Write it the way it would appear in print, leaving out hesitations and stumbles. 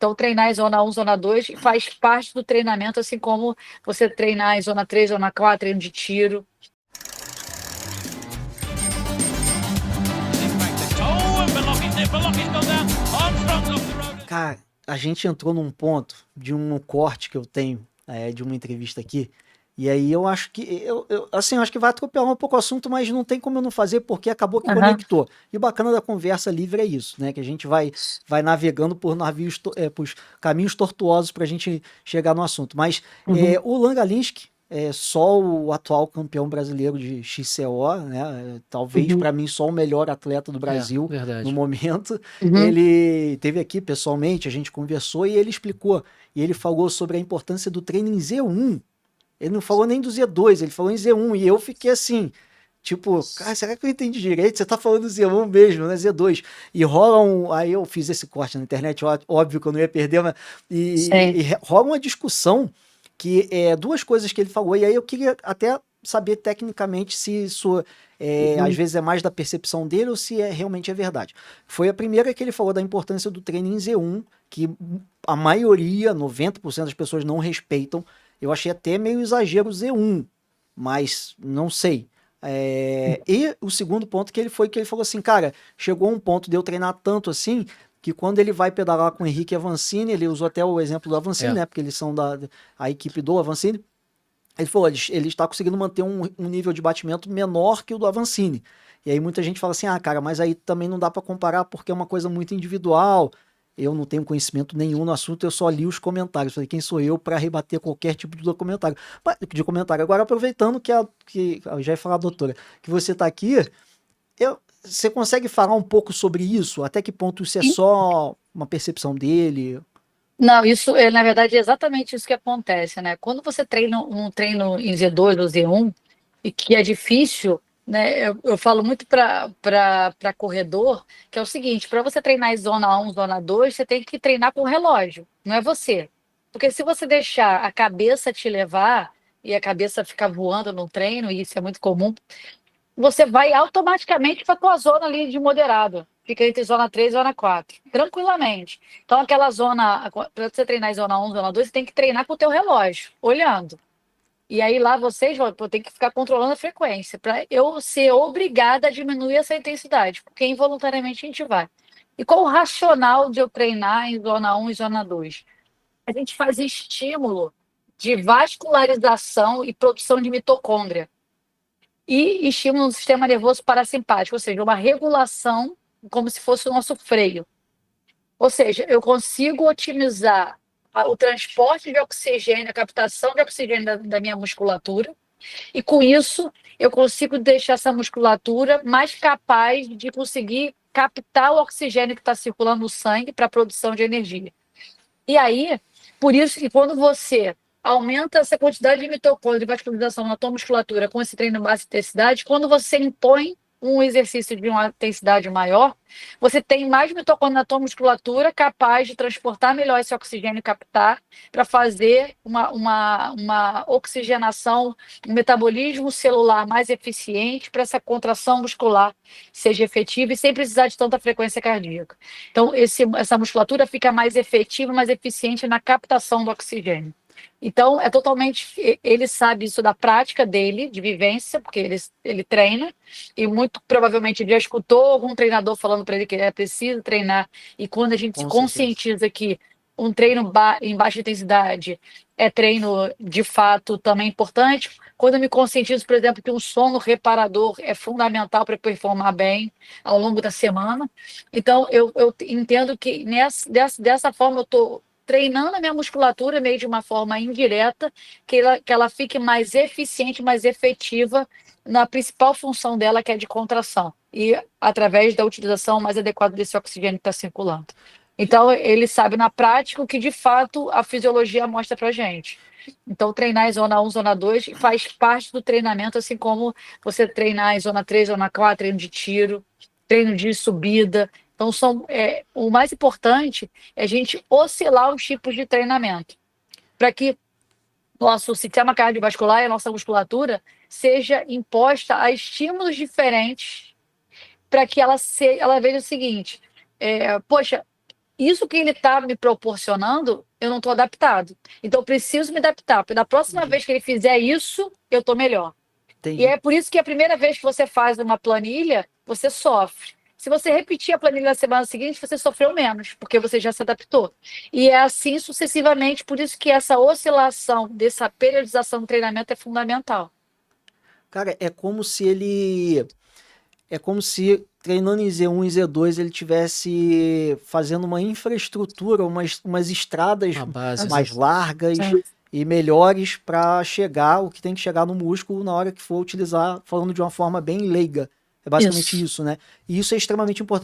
Então, treinar em zona 1, zona 2 faz parte do treinamento, assim como você treinar em zona 3, zona 4, treino de tiro. Cara, a gente entrou num ponto de um corte que eu tenho de uma entrevista aqui. E aí eu acho que assim, eu acho que vai atropelar um pouco o assunto, mas não tem como eu não fazer porque acabou que Aham. conectou. E o bacana da conversa livre é isso, né? Que a gente vai navegando por navios, por caminhos tortuosos para a gente chegar no assunto. Mas Uhum. o Langalinski é só o atual campeão brasileiro de XCO, né? Talvez Uhum. para mim só o melhor atleta do É, Brasil no verdade. momento. Uhum. Ele teve aqui pessoalmente, a gente conversou e ele explicou. E ele falou sobre a importância do treino em Z1. Ele não falou nem do Z2, ele falou em Z1. E eu fiquei assim, tipo, cara, será que eu entendi direito? Você tá falando Z1 mesmo, né? Z2. E rola um. Aí eu fiz esse corte na internet, óbvio que eu não ia perder, mas. Sei. Rola uma discussão que é duas coisas que ele falou. E aí eu queria até saber tecnicamente se isso às Uhum. vezes é mais da percepção dele ou se realmente é verdade. Foi a primeira que ele falou da importância do treino em Z1, que a maioria, 90% das pessoas não respeitam. Eu achei até meio exagero Z1, mas não sei. E o segundo ponto que ele falou assim, cara, chegou um ponto de eu treinar tanto assim que quando ele vai pedalar com o Henrique Avancini, ele usou até o exemplo do Avancini, É. né? Porque eles são a equipe do Avancini. Ele falou, ele está conseguindo manter um nível de batimento menor que o do Avancini. E aí muita gente fala assim, ah, cara, mas aí também não dá para comparar porque é uma coisa muito individual. Eu não tenho conhecimento nenhum no assunto, eu só li os comentários. Falei, quem sou eu para rebater qualquer tipo de comentário? De comentário. Agora, aproveitando que eu já ia falar, doutora, que você está aqui, você consegue falar um pouco sobre isso? Até que ponto isso é só uma percepção dele? Não, isso é, na verdade, é exatamente isso que acontece, né? Quando você treina um treino em Z2 ou Z1, e que é difícil, né? Eu falo muito para corredor, que é o seguinte: para você treinar em zona 1, zona 2, você tem que treinar com o relógio, não é você. Porque se você deixar a cabeça te levar e a cabeça ficar voando no treino, e isso é muito comum, você vai automaticamente para a tua zona ali de moderado. Fica entre zona 3 e zona 4, tranquilamente. Então, aquela zona, para você treinar em zona 1, zona 2, você tem que treinar com o teu relógio, olhando. E aí lá vocês vão ter que ficar controlando a frequência, para eu ser obrigada a diminuir essa intensidade, porque involuntariamente a gente vai. E qual o racional de eu treinar em zona 1 e zona 2? A gente faz estímulo de vascularização e produção de mitocôndria e estímulo no sistema nervoso parasimpático, ou seja, uma regulação como se fosse o nosso freio. Ou seja, eu consigo otimizar o transporte de oxigênio, a captação de oxigênio da minha musculatura, e com isso eu consigo deixar essa musculatura mais capaz de conseguir captar o oxigênio que está circulando no sangue para a produção de energia. E aí, por isso que quando você aumenta essa quantidade de mitocôndria e vascularização na tua musculatura com esse treino de baixa intensidade, quando você impõe um exercício de uma intensidade maior, você tem mais mitocôndria na tua musculatura capaz de transportar melhor esse oxigênio e captar para fazer uma oxigenação, um metabolismo celular mais eficiente para essa contração muscular seja efetiva e sem precisar de tanta frequência cardíaca. Então, essa musculatura fica mais efetiva, mais eficiente na captação do oxigênio. Então, é totalmente. Ele sabe isso da prática dele, de vivência, porque ele treina, e muito provavelmente ele já escutou algum treinador falando para ele que é preciso treinar. E quando a gente se Com certeza. conscientiza que um treino em baixa intensidade é treino de fato também importante, quando eu me conscientizo, por exemplo, que um sono reparador é fundamental para performar bem ao longo da semana. Então, eu entendo que dessa forma eu estou treinando a minha musculatura meio de uma forma indireta, que ela fique mais eficiente, mais efetiva na principal função dela, que é de contração, e através da utilização mais adequada desse oxigênio que está circulando. Então, ele sabe na prática o que de fato a fisiologia mostra para a gente. Então, treinar em zona 1, zona 2 faz parte do treinamento, assim como você treinar em zona 3, zona 4, treino de tiro, treino de subida. Então, o mais importante é a gente oscilar os tipos de treinamento, para que nosso sistema cardiovascular e a nossa musculatura seja imposta a estímulos diferentes, para que ela veja o seguinte: poxa, isso que ele está me proporcionando, eu não estou adaptado. Então, eu preciso me adaptar, porque da próxima Entendi. vez que ele fizer isso, eu estou melhor. E Entendi. é por isso que a primeira vez que você faz uma planilha, você sofre. Se você repetir a planilha na semana seguinte, você sofreu menos, porque você já se adaptou. E é assim sucessivamente, por isso que essa oscilação, dessa periodização do treinamento é fundamental. Cara, é como se ele. É como se treinando em Z1 e Z2 ele tivesse fazendo uma infraestrutura, umas estradas Uma base, né? mais largas Sim. e melhores para chegar o que tem que chegar no músculo na hora que for utilizar, falando de uma forma bem leiga. É basicamente Isso. isso, né? E isso é extremamente importante.